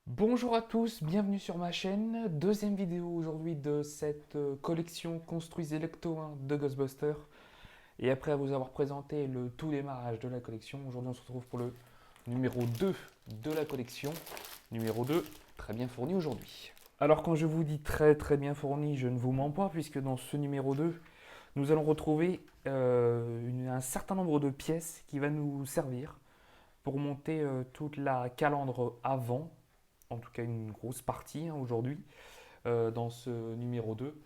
Bonjour à tous, bienvenue sur ma chaîne. Deuxième vidéo aujourd'hui de cette collection Construisez Lecto 1 de Ghostbusters. Et après vous avoir présenté le tout démarrage de la collection, aujourd'hui on se retrouve pour le numéro 2 de la collection. Numéro 2, très bien fourni aujourd'hui. Alors quand je vous dis très bien fourni, je ne vous mens pas puisque dans ce numéro 2, nous allons retrouver un certain nombre de pièces qui va nous servir pour monter toute la calandre avant, en tout cas une grosse partie aujourd'hui, dans ce numéro 2.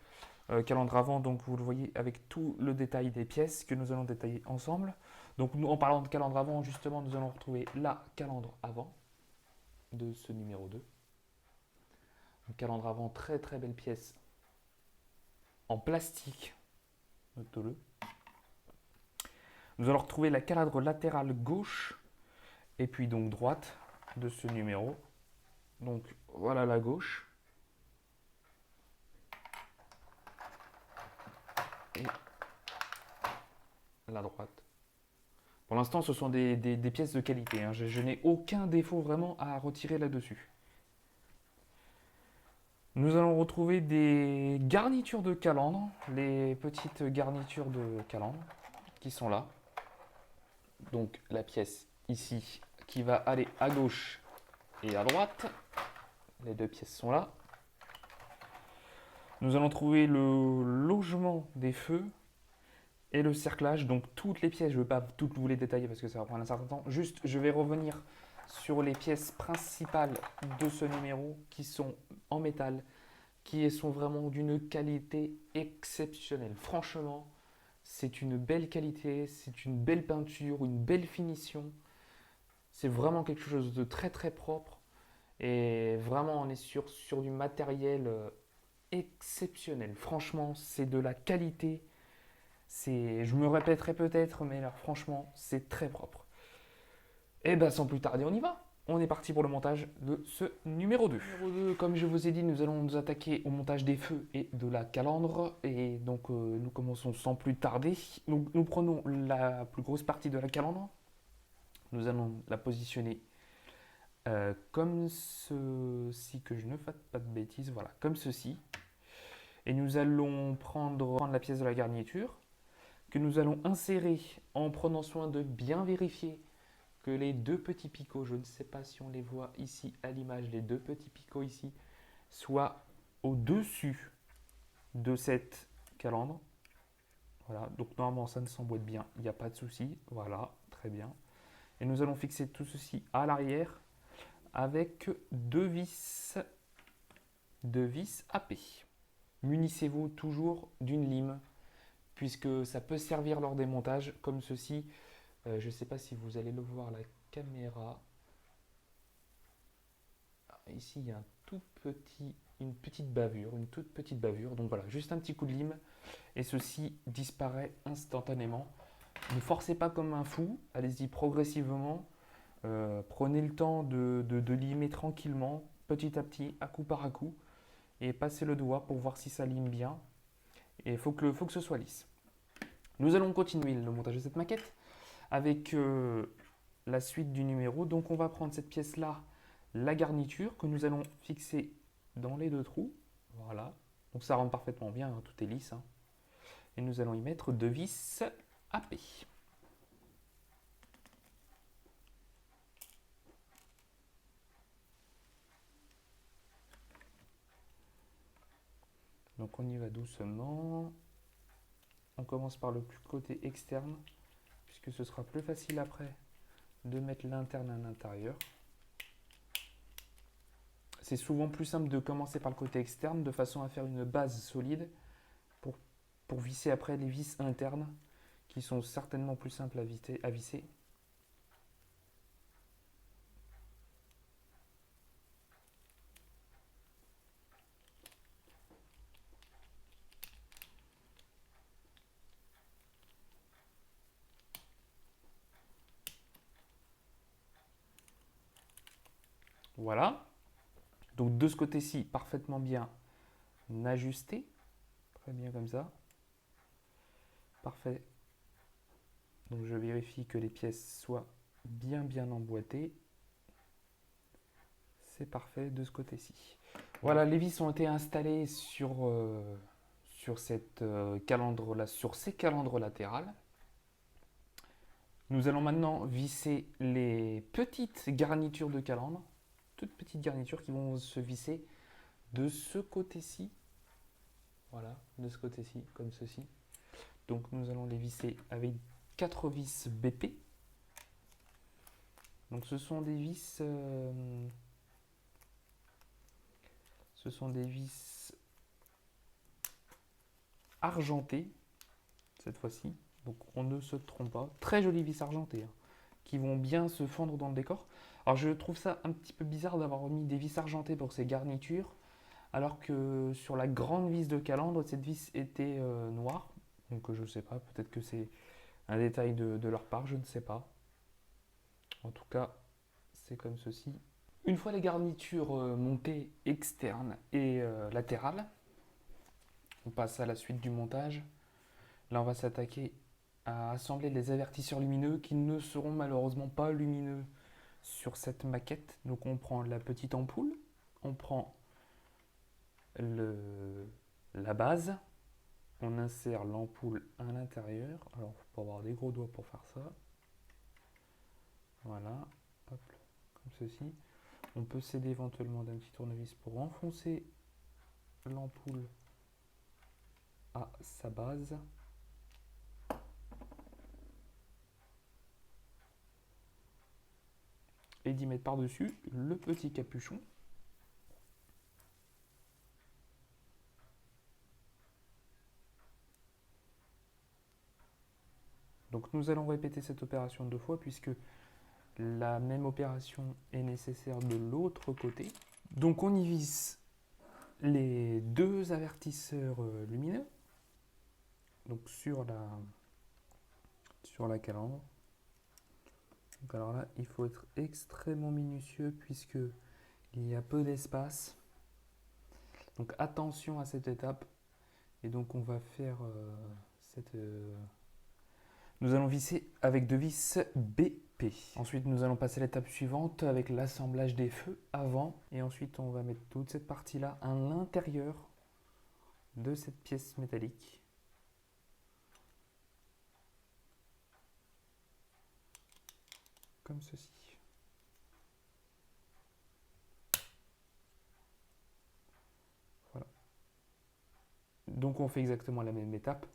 Calandre avant, donc vous le voyez avec tout le détail des pièces que nous allons détailler ensemble. Donc nous, en parlant de calandre avant, justement, nous allons retrouver la calandre avant de ce numéro 2. Une calandre avant, très belle pièce en plastique, notez-le. Nous allons retrouver la calandre latérale gauche et puis donc droite de ce numéro. Donc voilà la gauche et la droite. Pour l'instant, ce sont des pièces de qualité, hein. Je n'ai aucun défaut vraiment à retirer là-dessus. Nous allons retrouver des garnitures de calandre, les petites garnitures de calandre qui sont là. Donc la pièce ici qui va aller à gauche et à droite. Les deux pièces sont là. Nous allons trouver le logement des feux et le cerclage. Donc toutes les pièces, je ne vais pas toutes vous les détailler parce que ça va prendre un certain temps. Juste, je vais revenir sur les pièces principales de ce numéro qui sont en métal, qui sont vraiment d'une qualité exceptionnelle. Franchement, c'est une belle qualité, c'est une belle peinture, une belle finition. C'est vraiment quelque chose de très propre. Et vraiment, on est sur du matériel exceptionnel. Franchement, c'est de la qualité. Je me répéterai peut-être, mais là, franchement, c'est très propre. Et bien, sans plus tarder, on y va. On est parti pour le montage de ce numéro 2. Numéro 2, comme je vous ai dit, nous allons nous attaquer au montage des feux et de la calandre. Et donc, nous commençons sans plus tarder. Donc, nous prenons la plus grosse partie de la calandre. Nous allons la positionner comme ceci, que je ne fasse pas de bêtises. Voilà, comme ceci. Et nous allons prendre la pièce de la garniture que nous allons insérer en prenant soin de bien vérifier que les deux petits picots, je ne sais pas si on les voit ici à l'image, les deux petits picots ici, soient au-dessus de cette calandre. Voilà, donc normalement ça ne s'emboîte bien, il n'y a pas de souci. Voilà, très bien. Et nous allons fixer tout ceci à l'arrière avec deux vis AP. Munissez-vous toujours d'une lime puisque ça peut servir lors des montages comme ceci. Je ne sais pas si vous allez le voir à la caméra. Ici, il y a une petite bavure, une toute petite bavure. Donc voilà, juste un petit coup de lime et ceci disparaît instantanément. Ne forcez pas comme un fou, allez-y progressivement. Prenez le temps de limer tranquillement, petit à petit, à coup par à coup, et passez le doigt pour voir si ça lime bien. Et faut que ce soit lisse. Nous allons continuer le montage de cette maquette avec la suite du numéro. Donc on va prendre cette pièce-là, la garniture, que nous allons fixer dans les deux trous. Voilà. Donc ça rentre parfaitement bien, hein, tout est lisse, hein. Et nous allons y mettre deux vis AP. Donc on y va doucement. On commence par le côté externe, puisque ce sera plus facile après de mettre l'interne à l'intérieur. C'est souvent plus simple de commencer par le côté externe de façon à faire une base solide pour, pour visser après les vis internes qui sont certainement plus simples à visser. Voilà. Donc de ce côté-ci, parfaitement bien ajusté. Très bien comme ça. Parfait. Donc je vérifie que les pièces soient bien emboîtées. C'est parfait de ce côté-ci. Voilà, les vis ont été installées sur cette calandre là, sur ces calandres latérales. Nous allons maintenant visser les petites garnitures de calandre, toutes petites garnitures qui vont se visser de ce côté-ci. Voilà, de ce côté-ci, comme ceci. Donc nous allons les visser avec 4 vis BP. Donc ce sont des vis argentées cette fois-ci. Donc on ne se trompe pas. Très jolies vis argentées hein, qui vont bien se fondre dans le décor. Alors je trouve ça un petit peu bizarre d'avoir mis des vis argentées pour ces garnitures, alors que sur la grande vis de calandre, cette vis était noire. Donc je ne sais pas, peut-être que c'est un détail de leur part, je ne sais pas. En tout cas, c'est comme ceci. Une fois les garnitures montées externes et latérales, on passe à la suite du montage. Là, on va s'attaquer à assembler les avertisseurs lumineux qui ne seront malheureusement pas lumineux sur cette maquette. Donc on prend la petite ampoule, on prend la base, on insère l'ampoule à l'intérieur. Alors il faut pas avoir des gros doigts pour faire ça. Voilà, hop, comme ceci. On peut s'aider éventuellement d'un petit tournevis pour enfoncer l'ampoule à sa base. Et d'y mettre par-dessus le petit capuchon. Donc nous allons répéter cette opération 2 fois puisque la même opération est nécessaire de l'autre côté. Donc on y visse les 2 avertisseurs lumineux, donc sur la calandre. Donc alors là, il faut être extrêmement minutieux puisque il y a peu d'espace. Donc attention à cette étape. Et donc on va faire nous allons visser avec 2 vis BP. Ensuite, nous allons passer à l'étape suivante avec l'assemblage des feux avant. Et ensuite, on va mettre toute cette partie-là à l'intérieur de cette pièce métallique. Comme ceci. Voilà. Donc on fait exactement la même étape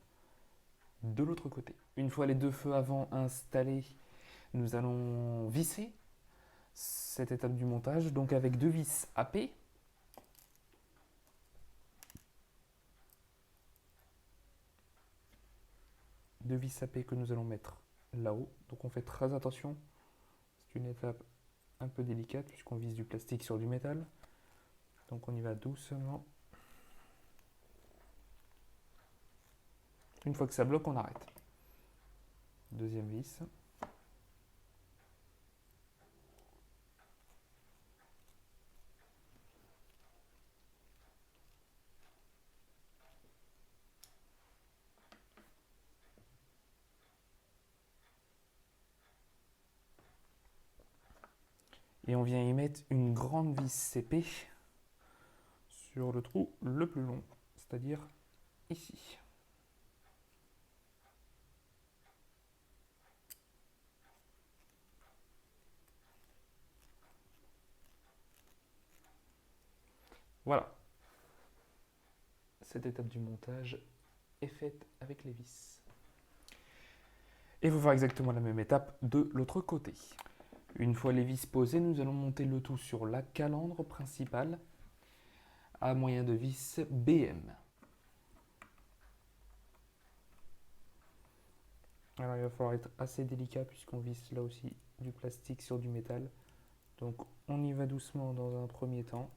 de l'autre côté. Une fois les 2 feux avant installés, nous allons visser cette étape du montage, donc avec 2 vis AP. Deux vis AP que nous allons mettre là-haut. Donc on fait très attention. C'est une étape un peu délicate puisqu'on vise du plastique sur du métal. Donc on y va doucement. Une fois que ça bloque, on arrête. Deuxième vis. Et on vient y mettre une grande vis CP sur le trou le plus long, c'est-à-dire ici. Voilà. Cette étape du montage est faite avec les vis. Et vous faire exactement la même étape de l'autre côté. Une fois les vis posées, nous allons monter le tout sur la calandre principale à moyen de vis BM. Alors il va falloir être assez délicat puisqu'on visse là aussi du plastique sur du métal. Donc on y va doucement dans un premier temps.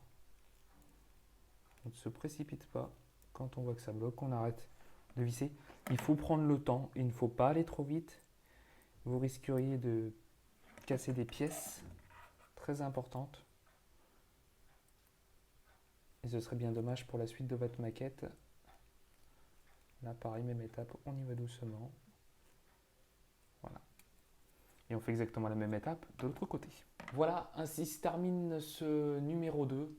On ne se précipite pas. Quand on voit que ça bloque, on arrête de visser. Il faut prendre le temps, il ne faut pas aller trop vite. Vous risqueriez de casser des pièces très importantes. Et ce serait bien dommage pour la suite de votre maquette. Là, pareil, même étape, on y va doucement. Voilà. Et on fait exactement la même étape de l'autre côté. Voilà, ainsi se termine ce numéro 2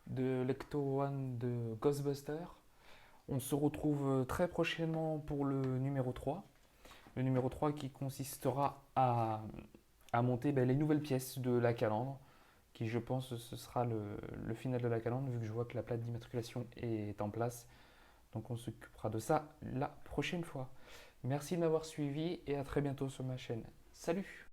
de Lecto One de Ghostbusters. On se retrouve très prochainement pour le numéro 3. Le numéro 3 qui consistera à monter les nouvelles pièces de la calandre, qui je pense ce sera le final de la calandre, vu que je vois que la plaque d'immatriculation est en place. Donc on s'occupera de ça la prochaine fois. Merci de m'avoir suivi et à très bientôt sur ma chaîne. Salut!